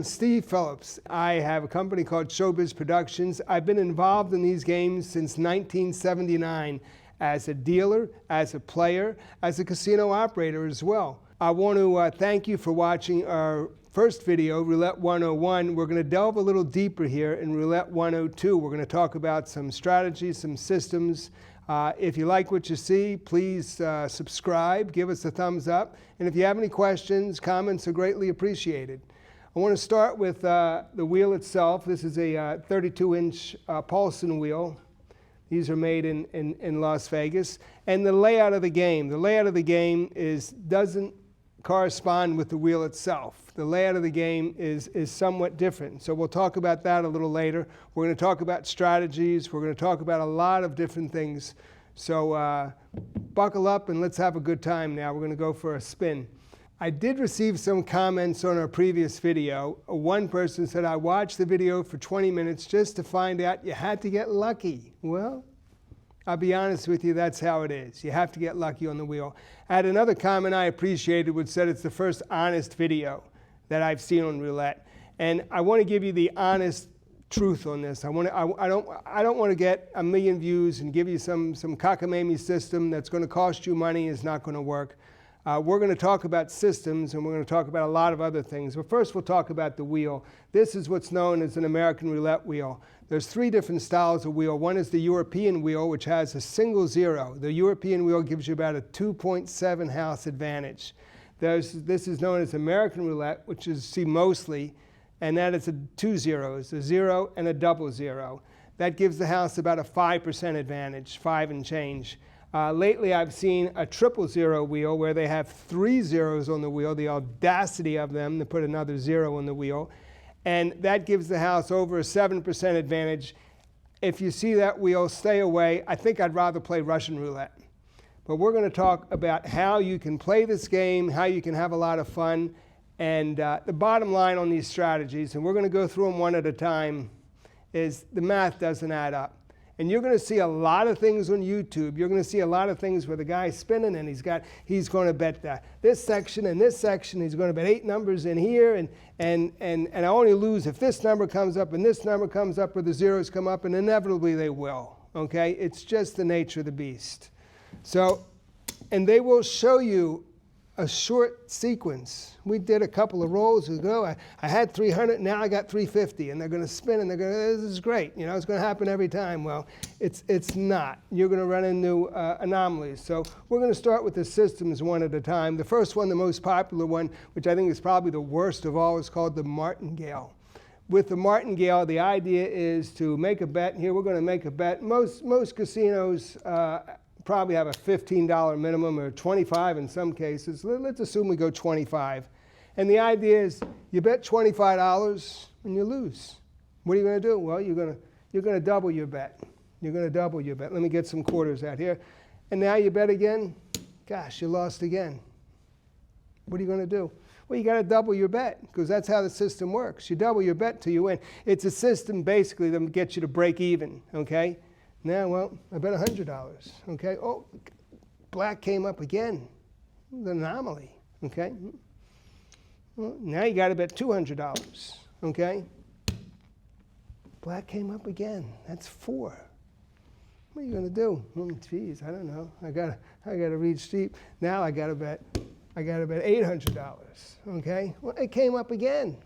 Steve Phillips. I have a company called Show Biz Productions. I've been involved in these games since 1979 as a dealer, as a player, as a casino operator as well. I want to thank you for watching our first video, Roulette 101. We're going to delve a little deeper here in Roulette 102. We're going to talk about some strategies, some systems. If you like what you see, please subscribe, give us a thumbs up. And if you have any questions, comments are greatly appreciated. I want to start with the wheel itself. This is a 32-inch Paulson wheel. These are made in Las Vegas. And the layout of the game. The layout of the game doesn't correspond with the wheel itself. The layout of the game is somewhat different. So we'll talk about that a little later. We're going to talk about strategies. We're going to talk about a lot of different things. So buckle up and let's have a good time now. We're going to go for a spin. I did receive some comments on our previous video. One person said, I watched the video for 20 minutes just to find out you had to get lucky. Well, I'll be honest with you, that's how it is. You have to get lucky on the wheel. I had another comment I appreciated which said it's the first honest video that I've seen on roulette. And I want to give you the honest truth on this. I don't want to get a million views and give you some cockamamie system that's going to cost you money, is not going to work. We're going to talk about systems and we're going to talk about a lot of other things. But first we'll talk about the wheel. This is what's known as an American roulette wheel. There's three different styles of wheel. One is the European wheel, which has a single zero. The European wheel gives you about a 2.7 house advantage. This is known as American roulette, which is see mostly, and that is two zeros, a zero and a double zero. That gives the house about a 5% advantage, 5 and change. Lately, I've seen a triple zero wheel where they have 3 zeros on the wheel, the audacity of them to put another zero on the wheel. And that gives the house over a 7% advantage. If you see that wheel, stay away. I think I'd rather play Russian roulette. But we're going to talk about how you can play this game, how you can have a lot of fun, and the bottom line on these strategies, and we're going to go through them one at a time, is the math doesn't add up. And you're going to see a lot of things on YouTube. You're going to see a lot of things where the guy's spinning and he's going to bet this section and this section. He's going to bet 8 numbers in here, and I only lose if this number comes up and this number comes up or the zeros come up, and inevitably they will. Okay? It's just the nature of the beast. So, and they will show you a short sequence. We did a couple of rolls ago. I had 300, now I got 350, and they're going to spin, and they're going to, this is great. You know, it's going to happen every time. Well, it's not. You're going to run into anomalies. So we're going to start with the systems one at a time. The first one, the most popular one, which I think is probably the worst of all, is called the martingale. With the martingale, the idea is to make a bet. Here we're going to make a bet. Most casinos probably have a $15 minimum or $25 in some cases. Let's assume we go $25. And the idea is you bet $25 and you lose. What are you going to do? Well, you're going to double your bet. You're going to double your bet. Let me get some quarters out here. And now you bet again. Gosh, you lost again. What are you going to do? Well, you got to double your bet because that's how the system works. You double your bet till you win. It's a system basically that gets you to break even, okay? Now, well, I bet $100, okay? Oh, black came up again. The anomaly, okay? Well, now you got to bet $200, okay? Black came up again. That's 4. What are you going to do? Geez, I don't know. I got to reach deep. Now I got to bet $800, okay? Well, it came up again.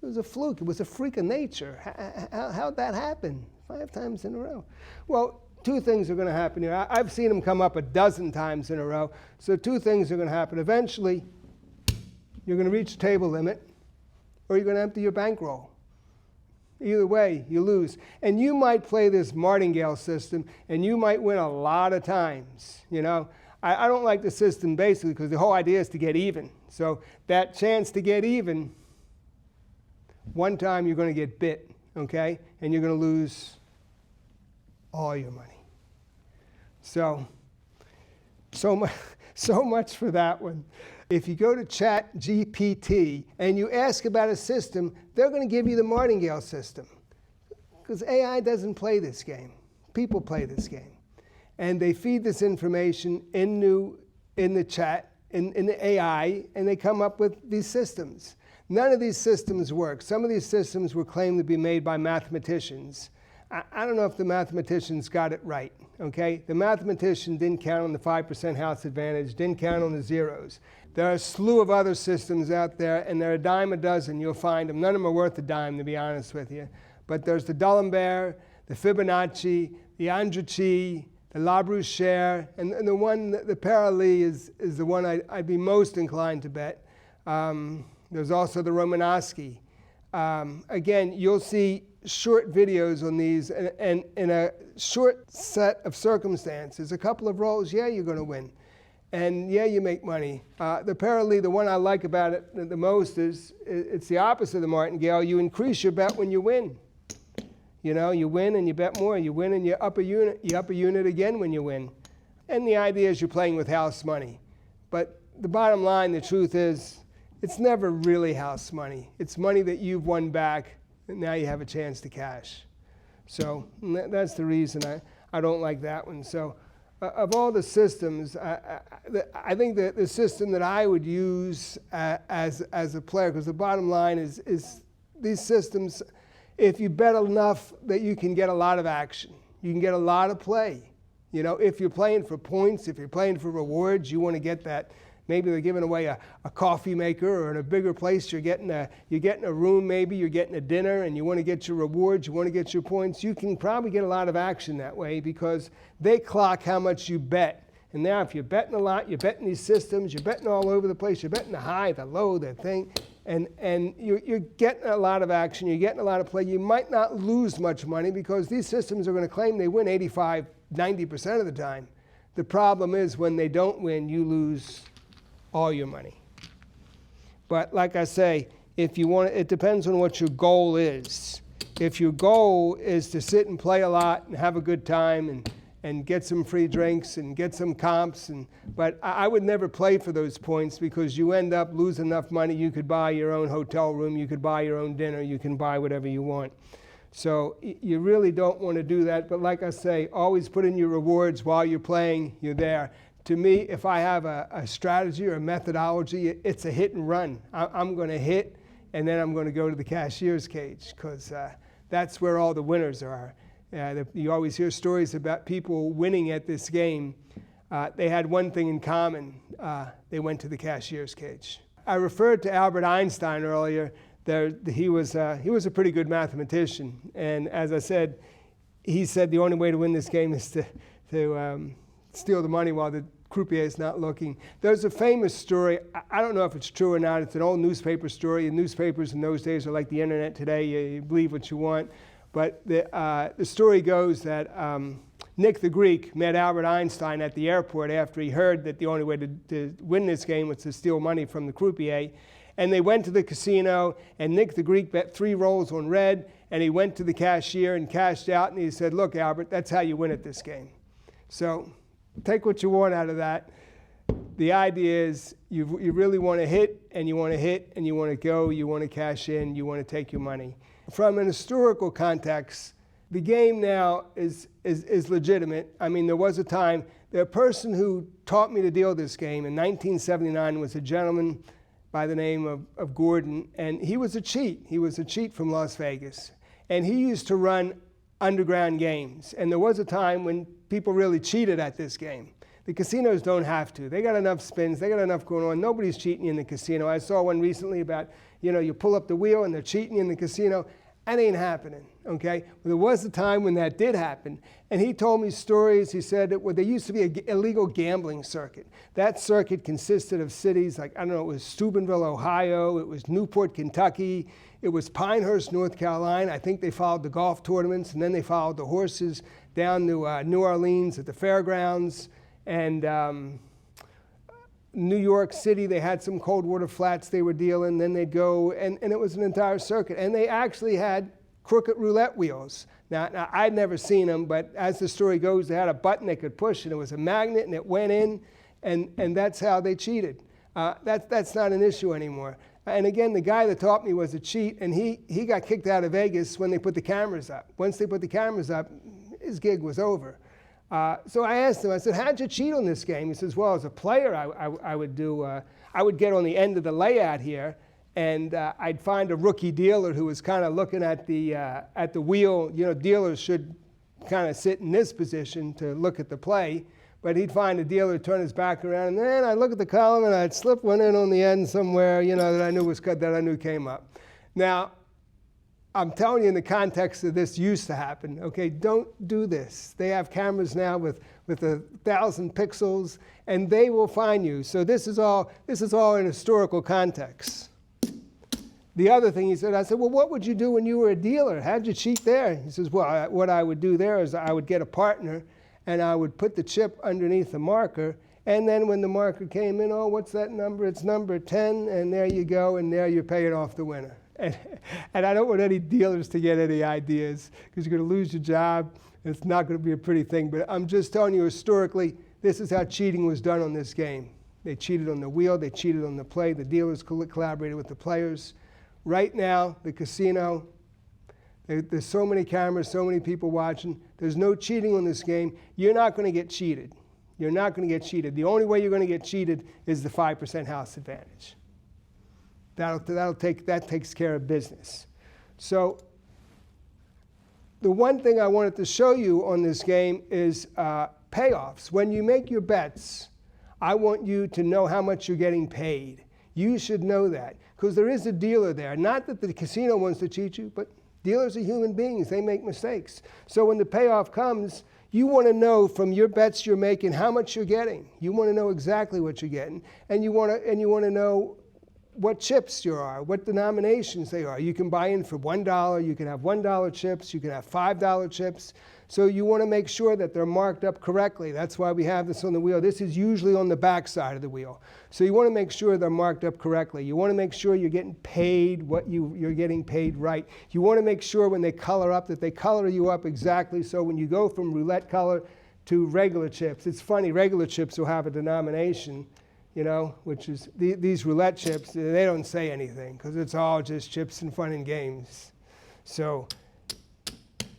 It was a fluke. It was a freak of nature. How'd that happen? 5 times in a row. Well, 2 things are going to happen here. I've seen them come up a dozen times in a row. So 2 things are going to happen. Eventually, you're going to reach the table limit, or you're going to empty your bankroll. Either way, you lose. And you might play this martingale system, and you might win a lot of times. You know, I don't like the system basically because the whole idea is to get even. So that chance to get even, one time you're going to get bit. Okay? And you're going to lose all your money. So much for that one. If you go to ChatGPT and you ask about a system, they're going to give you the martingale system. Because AI doesn't play this game. People play this game. And they feed this information in the chat, in the AI, and they come up with these systems. None of these systems work. Some of these systems were claimed to be made by mathematicians. I don't know if the mathematicians got it right, okay? The mathematician didn't count on the 5% house advantage, didn't count on the zeros. There are a slew of other systems out there, and they're a dime a dozen. You'll find them. None of them are worth a dime, to be honest with you. But there's the D'Alembert, the Fibonacci, the André, the Labrouchere, and the one, the Paralee is the one I'd be most inclined to bet. There's also the Romanowski. Again, you'll see short videos on these, and in a short set of circumstances, a couple of rolls, yeah, you're going to win. And yeah, you make money. The Paralee, the one I like about it the most is it's the opposite of the martingale. You increase your bet when you win. You know, you win and you bet more. You win and you up a unit again when you win. And the idea is you're playing with house money. But the bottom line, the truth is, it's never really house money. It's money that you've won back, and now you have a chance to cash. So that's the reason I don't like that one. So of all the systems, I think that the system that I would use as a player, because the bottom line is these systems, if you bet enough that you can get a lot of action, you can get a lot of play. You know, if you're playing for points, if you're playing for rewards, you want to get that. Maybe they're giving away a coffee maker, or in a bigger place, you're getting a room, maybe you're getting a dinner, and you want to get your rewards, you want to get your points. You can probably get a lot of action that way because they clock how much you bet. And now if you're betting a lot, you're betting these systems, you're betting all over the place, you're betting the high, the low, the thing, and you're getting a lot of action, you're getting a lot of play. You might not lose much money because these systems are going to claim they win 85, 90% of the time. The problem is when they don't win, you lose all your money. But like I say, if you want, it depends on what your goal is. If your goal is to sit and play a lot and have a good time and get some free drinks and get some comps, but I would never play for those points because you end up losing enough money. You could buy your own hotel room, you could buy your own dinner, you can buy whatever you want. So you really don't want to do that. But like I say, always put in your rewards while you're playing. You're there. To me, if I have a strategy or a methodology, it's a hit and run. I'm going to hit, and then I'm going to go to the cashier's cage because that's where all the winners are. You always hear stories about people winning at this game. They had one thing in common. They went to the cashier's cage. I referred to Albert Einstein earlier. He was a pretty good mathematician. And as I said, he said the only way to win this game is to steal the money while the croupier is not looking. There's a famous story. I don't know if it's true or not. It's an old newspaper story. And newspapers in those days are like the internet today. You believe what you want. But the story goes that Nick the Greek met Albert Einstein at the airport after he heard that the only way to win this game was to steal money from the croupier. And they went to the casino, and Nick the Greek bet 3 rolls on red, and he went to the cashier and cashed out, and he said, "Look, Albert, that's how you win at this game." So take what you want out of that. The idea is you really want to hit, and you want to hit, and you want to go, you want to cash in, you want to take your money. From an historical context, the game now is legitimate. I mean, there was a time, the person who taught me to deal this game in 1979 was a gentleman by the name of Gordon, and he was a cheat. He was a cheat from Las Vegas. And he used to run underground games. And there was a time when people really cheated at this game. The casinos don't have to. They got enough spins. They got enough going on. Nobody's cheating in the casino. I saw one recently about, you pull up the wheel and they're cheating in the casino. That ain't happening, okay? Well, there was a time when that did happen. And he told me stories. He said that there used to be an illegal gambling circuit. That circuit consisted of cities like, I don't know, it was Steubenville, Ohio. It was Newport, Kentucky. It was Pinehurst, North Carolina. I think they followed the golf tournaments, and then they followed the horses down to New Orleans at the fairgrounds. And New York City, they had some cold water flats they were dealing. Then they'd go, and it was an entire circuit. And they actually had crooked roulette wheels. Now, I'd never seen them, but as the story goes, they had a button they could push, and it was a magnet, and it went in, and that's how they cheated. That's not an issue anymore. And again, the guy that taught me was a cheat, and he got kicked out of Vegas when they put the cameras up. Once they put the cameras up, his gig was over. So I asked him, I said, how'd you cheat on this game? He says, well, as a player, I would get on the end of the layout here, and I'd find a rookie dealer who was kind of looking at the wheel. You know, dealers should kind of sit in this position to look at the play, but he'd find a dealer, turn his back around, and then I'd look at the column and I'd slip one in on the end somewhere, you know, that I knew was good, that I knew came up. Now, I'm telling you, in the context of this used to happen, okay? Don't do this. They have cameras now with 1,000 pixels, and they will find you. So this is all in historical context. The other thing he said, I said, well, what would you do when you were a dealer? How'd you cheat there? He says, well, what I would do there is I would get a partner, and I would put the chip underneath the marker, and then when the marker came in, oh, what's that number? It's number 10, and there you go, and there you're paying off the winner. And I don't want any dealers to get any ideas, because you're going to lose your job. It's not going to be a pretty thing. But I'm just telling you, historically, this is how cheating was done on this game. They cheated on the wheel. They cheated on the play. The dealers collaborated with the players. Right now, the casino, there's so many cameras, so many people watching. There's no cheating on this game. You're not going to get cheated. You're not going to get cheated. The only way you're going to get cheated is the 5% house advantage. That takes care of business. So the one thing I wanted to show you on this game is payoffs. When you make your bets, I want you to know how much you're getting paid. You should know that, because there is a dealer there. Not that the casino wants to cheat you, but dealers are human beings. They make mistakes. So when the payoff comes, you want to know from your bets you're making how much you're getting. You want to know exactly what you're getting, and you want to know what chips you are, what denominations they are. You can buy in for $1. You can have $1 chips. You can have $5 chips. So you want to make sure that they're marked up correctly. That's why we have this on the wheel. This is usually on the back side of the wheel. So you want to make sure they're marked up correctly. You want to make sure you're getting paid what you're getting paid right. You want to make sure when they color up that they color you up exactly, so when you go from roulette color to regular chips, it's funny, regular chips will have a denomination, you know, which is these roulette chips. They don't say anything, because it's all just chips and fun and games. So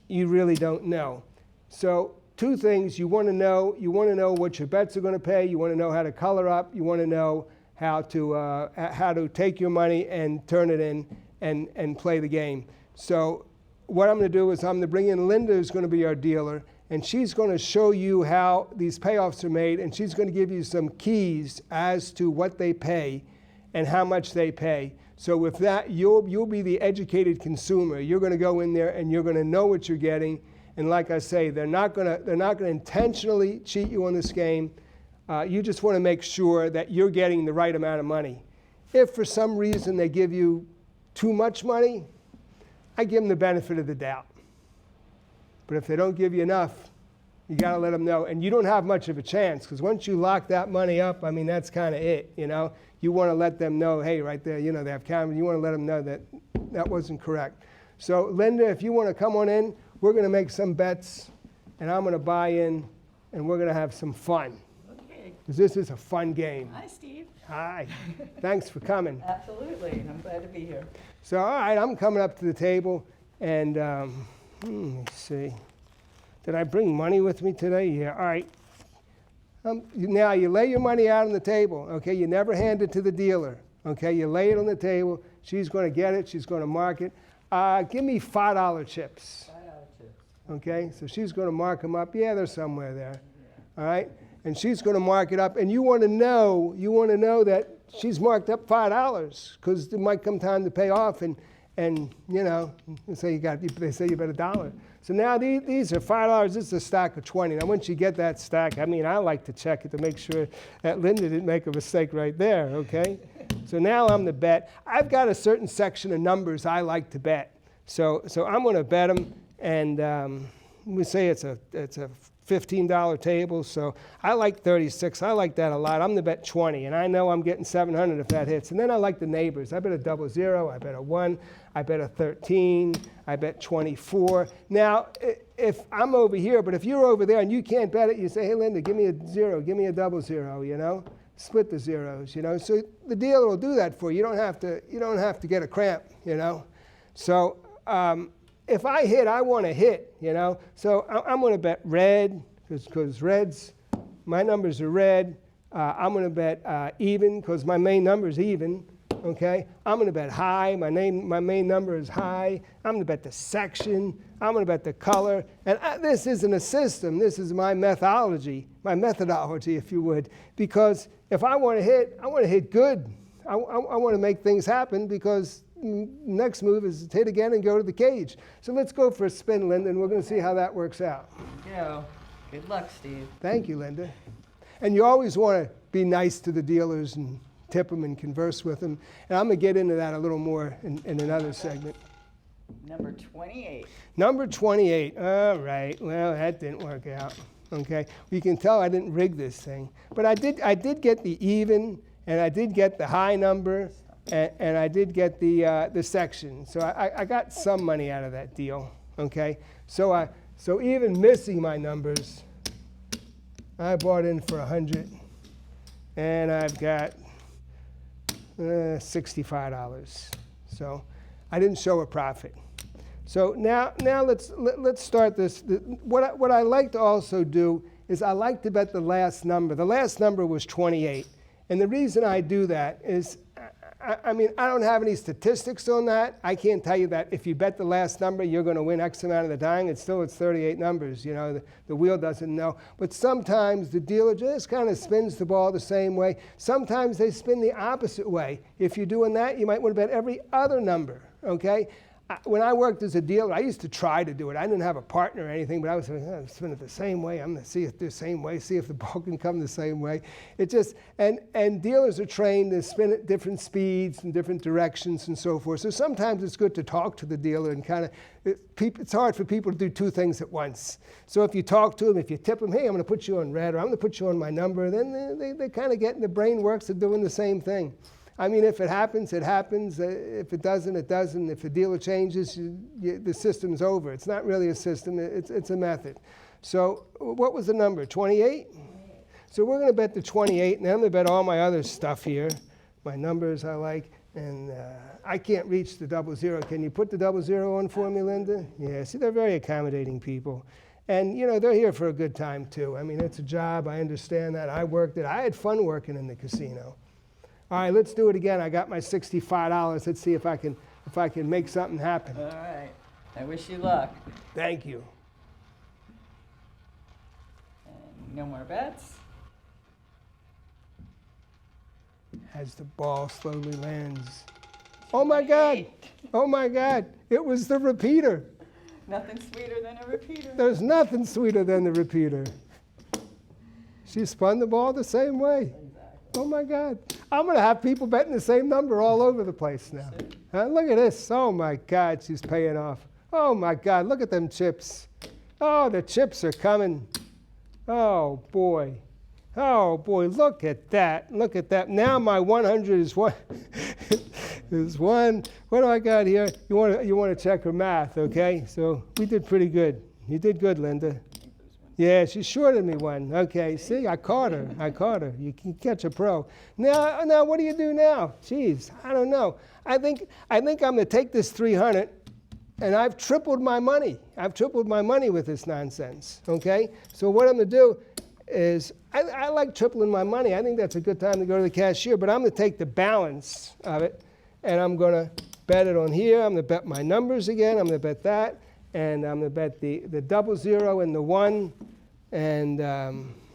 you really don't know. So two things you want to know. You want to know what your bets are going to pay. You want to know how to color up. You want to know how to take your money and turn it in and play the game. So what I'm going to do is I'm going to bring in Linda, who's going to be our dealer, and she's going to show you how these payoffs are made, and she's going to give you some keys as to what they pay and how much they pay. So with that, you'll be the educated consumer. You're going to go in there and you're going to know what you're getting. And like I say, they're not going to intentionally cheat you on this game. You just want to make sure that you're getting the right amount of money. If for some reason they give you too much money, I give them the benefit of the doubt. But if they don't give you enough, you got to let them know. And you don't have much of a chance, because once you lock that money up, I mean, that's kind of it, you know. You want to let them know, hey, right there, you know, they have cameras. You want to let them know that that wasn't correct. So, Linda, if you want to come on in, we're going to make some bets, and I'm going to buy in, and we're going to have some fun. Okay. Because this is a fun game. Hi, Steve. Hi. Thanks for coming. Absolutely. I'm glad to be here. So, all right, I'm coming up to the table, and let's see. Did I bring money with me today? Yeah, all right. Now, you lay your money out on the table, okay? You never hand it to the dealer, okay? You lay it on the table. She's going to get it. She's going to mark it. Give me $5 chips. $5 chips. Okay? So she's going to mark them up. Yeah, they're somewhere there. Yeah. All right? And she's going to mark it up. And you want to know that she's marked up $5, because it might come time to pay off, and you know, they say you bet $1. So now these are $5. This is a stack of 20. Now once you get that stack, I mean, I like to check it to make sure that Linda didn't make a mistake right there, okay? So now I'm the bet. I've got a certain section of numbers I like to bet. So I'm going to bet them, and we say it's a $15 table, so I like 36. I like that a lot. I'm the bet 20, and I know I'm getting 700 if that hits. And then I like the neighbors. I bet a 00, I bet a 1, I bet a 13, I bet 24. Now, if I'm over here, but if you're over there and you can't bet it, you say, hey, Linda, give me a 0, give me a 00, you know? Split the zeros, you know? So the dealer will do that for you. You don't have to get a cramp, you know? So if I hit, I want to hit, you know? So I'm going to bet red, because reds, my numbers are red. I'm going to bet even, because my main number is even, Okay, I'm going to bet high. My main number is high. I'm going to bet the section. I'm going to bet the color. And this isn't a system. This is my methodology, if you would. Because if I want to hit, I want to hit good. I want to make things happen because next move is to hit again and go to the cage. So let's go for a spin, Linda, and we're going to see how that works out. Go. Good luck, Steve. Thank you, Linda. And you always want to be nice to the dealers and tip them and converse with them. And I'm going to get into that a little more in another segment. Number 28. Number 28. All right. Well, that didn't work out. Okay. You can tell I didn't rig this thing. But I did get the even, and I did get the high number, and I did get the section. So I got some money out of that deal. Okay. So even missing my numbers, I bought in for 100, and I've got $65. So I didn't show a profit. So now let's start this. What I like to also do is I like to bet the last number. The last number was 28, and the reason I do that is, I mean, I don't have any statistics on that. I can't tell you that if you bet the last number, you're going to win X amount of the time. It's 38 numbers. You know, the wheel doesn't know. But sometimes the dealer just kind of spins the ball the same way. Sometimes they spin the opposite way. If you're doing that, you might want to bet every other number, okay? When I worked as a dealer, I used to try to do it. I didn't have a partner or anything, but I was spin it the same way. I'm going to see it the same way, see if the ball can come the same way. It just, and dealers are trained to spin at different speeds and different directions and so forth. So sometimes it's good to talk to the dealer and kind of, it's hard for people to do two things at once. So if you talk to them, if you tip them, hey, I'm going to put you on red, or I'm going to put you on my number, then they kind of get, the brain works at doing the same thing. I mean, if it happens, it happens. If it doesn't, it doesn't. If the dealer changes, the system's over. It's not really a system. It's a method. So what was the number, 28? So we're going to bet the 28, and then I'm going to bet all my other stuff here, my numbers I like. And I can't reach the 00. Can you put the 00 on for me, Linda? Yeah, see, they're very accommodating people. And, you know, they're here for a good time, too. I mean, it's a job. I understand that. I worked it. I had fun working in the casino. All right, let's do it again. I got my $65. Let's see if I can make something happen. All right. I wish you luck. Thank you. And no more bets. As the ball slowly lands. Oh my God! Oh my God! It was the repeater. Nothing sweeter than a repeater. There's nothing sweeter than the repeater. She spun the ball the same way. Oh my God. I'm going to have people betting the same number all over the place now. Look at this. Oh my God, she's paying off. Oh my God, look at them chips. Oh, the chips are coming. Oh boy. Oh boy, look at that. Look at that. Now my 100 is one. is one. What do I got here? You want to check her math, okay? So we did pretty good. You did good, Linda. Yeah, she shorted me one. Okay, see, I caught her. You can catch a pro. Now, what do you do now? Jeez, I don't know. I think I'm going to take this 300, and I've tripled my money. I've tripled my money with this nonsense. Okay, so what I'm going to do is I like tripling my money. I think that's a good time to go to the cashier. But I'm going to take the balance of it, and I'm going to bet it on here. I'm going to bet my numbers again. I'm going to bet that. And I'm going to bet the 00 and the 1. And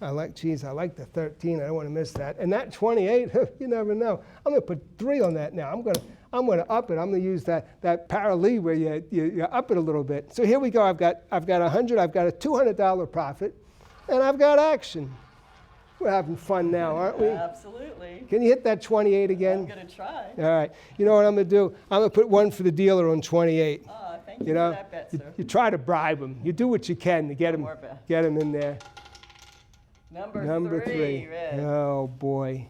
I like the 13. I don't want to miss that. And that 28, you never know. I'm going to put 3 on that now. I'm going to up it. I'm going to use that paralee where you up it a little bit. So here we go. I've got 100. I've got a $200 profit. And I've got action. We're having fun now, aren't we? Absolutely. Can you hit that 28 again? I'm going to try. All right. You know what I'm going to do? I'm going to put 1 for the dealer on 28. Thank you for that bet, sir. You try to bribe them. You do what you can to get them in there. Number 3. Red. Oh boy,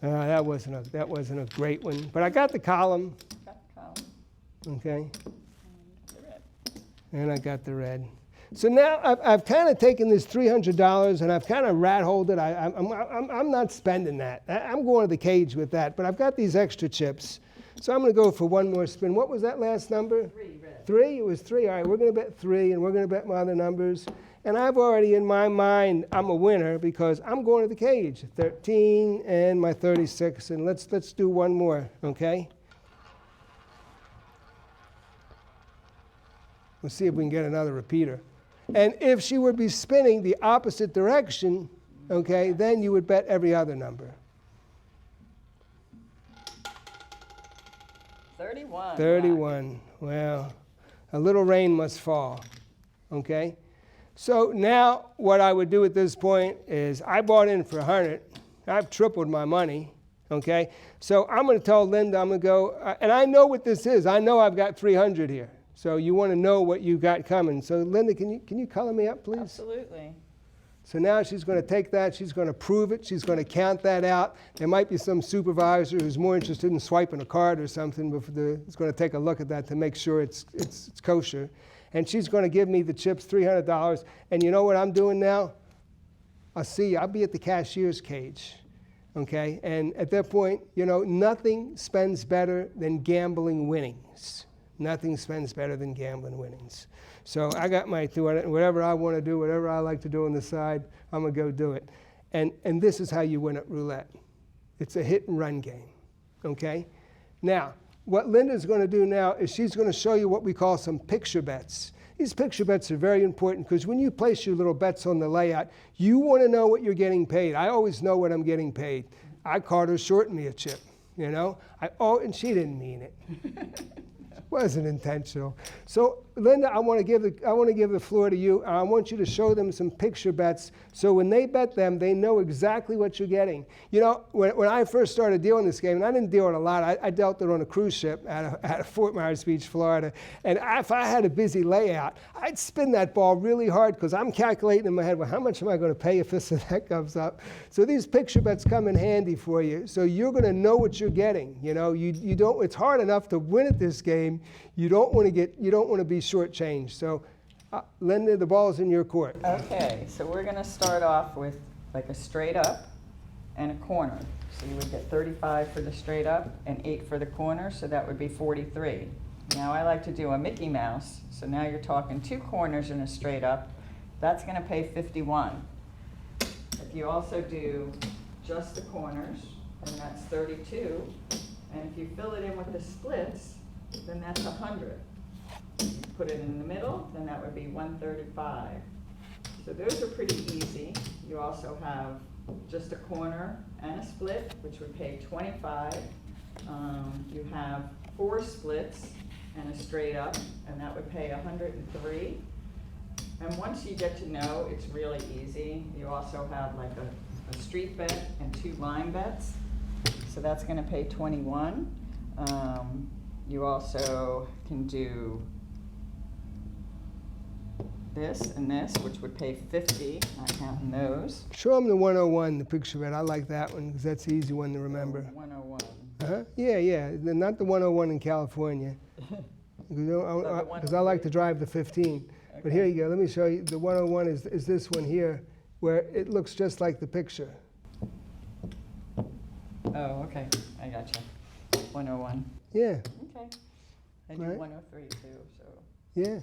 that wasn't a great one. But I got the column. Okay. And I got the red. So now I've kind of taken this $300 and I've kind of rat-holed it. I'm not spending that. I'm going to the cage with that. But I've got these extra chips. So I'm going to go for one more spin. What was that last number? 3, red. 3? It was 3. All right, we're going to bet 3, and we're going to bet my other numbers. And I've already, in my mind, I'm a winner because I'm going to the cage. 13 and my 36, and let's do one more, okay? We'll see if we can get another repeater. And if she would be spinning the opposite direction, okay, then you would bet every other number. 31. 31. Well, a little rain must fall, okay? So now what I would do at this point is I bought in for 100. I've tripled my money, okay? So I'm going to tell Linda I'm going to go, and I know what this is. I know I've got 300 here. So you want to know what you got coming. So Linda, can you color me up, please? Absolutely. So now she's going to take that, she's going to prove it, she's going to count that out. There might be some supervisor who's more interested in swiping a card or something, but is going to take a look at that to make sure it's kosher. And she's going to give me the chips, $300. And you know what I'm doing now? I'll be at the cashier's cage, okay? And at that point, you know, nothing spends better than gambling winnings. Nothing spends better than gambling winnings. So I got my 200, whatever I want to do, whatever I like to do on the side, I'm going to go do it. And this is how you win at roulette. It's a hit and run game, okay? Now, what Linda's going to do now is she's going to show you what we call some picture bets. These picture bets are very important because when you place your little bets on the layout, you want to know what you're getting paid. I always know what I'm getting paid. I caught her shorting me a chip, you know? And she didn't mean it. Wasn't intentional. So Linda, I want to give the floor to you. I want you to show them some picture bets so when they bet them, they know exactly what you're getting. You know, when I first started dealing this game, and I didn't deal it a lot, I dealt it on a cruise ship out of Fort Myers Beach, Florida. And if I had a busy layout, I'd spin that ball really hard because I'm calculating in my head, well, how much am I going to pay if this or that comes up? So these picture bets come in handy for you. So you're going to know what you're getting. You know, you don't. It's hard enough to win at this game. You don't want to be shortchanged. So, Linda, the ball's in your court. Okay, so we're going to start off with like a straight up and a corner. So you would get 35 for the straight up and 8 for the corner, so that would be 43. Now I like to do a Mickey Mouse, so now you're talking 2 corners and a straight up. That's going to pay 51. If you also do just the corners, then that's 32. And if you fill it in with the splits, then that's 100. Put it in the middle, then that would be 135. So those are pretty easy. You also have just a corner and a split, which would pay 25. You have 4 splits and a straight up, and that would pay 103. And once you get to know, it's really easy. You also have like a street bet and 2 line bets. So that's going to pay 21. You also can do this and this, which would pay 50, not counting those. Show them the 101, the picture bet. I like that one because that's the easy one to remember. 101. Uh-huh. Yeah. Not the 101 in California. Because I like to drive the 15. Okay. But here you go. Let me show you. The 101 is this one here, where it looks just like the picture. Oh, okay. I gotcha. 101. Yeah. Okay. I do Right. 103 too, so. Yeah.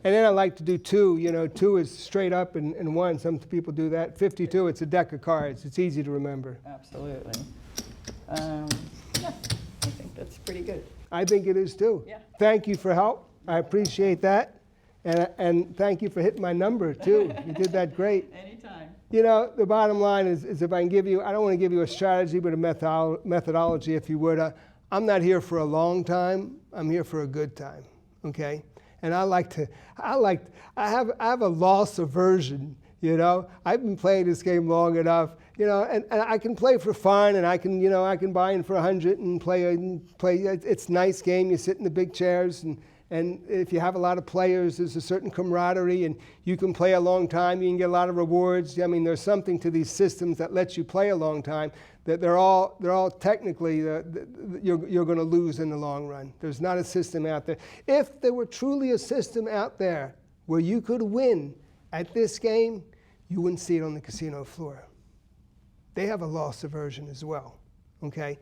And then I like to do 2. You know, 2 is straight up and 1. Some people do that. 52, it's a deck of cards. It's easy to remember. Absolutely. Yeah, I think that's pretty good. I think it is too. Yeah. Thank you for help. I appreciate that. And thank you for hitting my number too. You did that great. Anytime. You know, the bottom line is if I can give you, I don't want to give you a strategy, but a methodology, if you would. I'm not here for a long time. I'm here for a good time, okay? And I have a loss aversion, you know? I've been playing this game long enough, you know, and I can play for fun, and I can buy in for 100 and play. It's a nice game. You sit in the big chairs, and if you have a lot of players, there's a certain camaraderie, and you can play a long time. You can get a lot of rewards. I mean, there's something to these systems that lets you play a long time. That they're all technically you're going to lose in the long run. There's not a system out there. If there were truly a system out there where you could win at this game, you wouldn't see it on the casino floor. They have a loss aversion as well. Okay,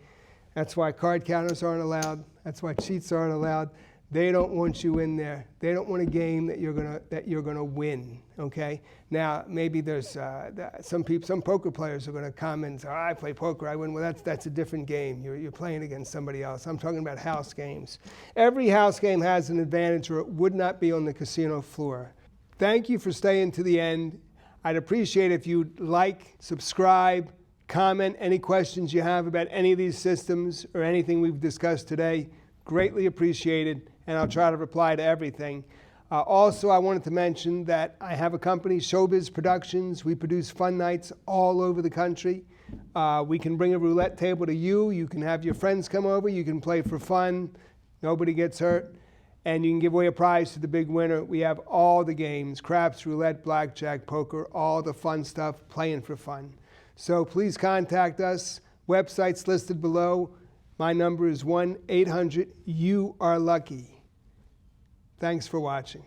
that's why card counters aren't allowed. That's why cheats aren't allowed. They don't want you in there. They don't want a game that you're gonna win. Okay. Now maybe there's some poker players are gonna come and say, oh, I play poker, I win. Well, that's a different game. You're playing against somebody else. I'm talking about house games. Every house game has an advantage, or it would not be on the casino floor. Thank you for staying to the end. I'd appreciate if you'd like, subscribe, comment any questions you have about any of these systems or anything we've discussed today. Greatly appreciated, and I'll try to reply to everything. Also, I wanted to mention that I have a company, Show Biz Productions. We produce fun nights all over the country. We can bring a roulette table to you. You can have your friends come over. You can play for fun. Nobody gets hurt. And you can give away a prize to the big winner. We have all the games, craps, roulette, blackjack, poker, all the fun stuff, playing for fun. So please contact us. Website's listed below. My number is 1-800-YOU-ARE-LUCKY. Thanks for watching.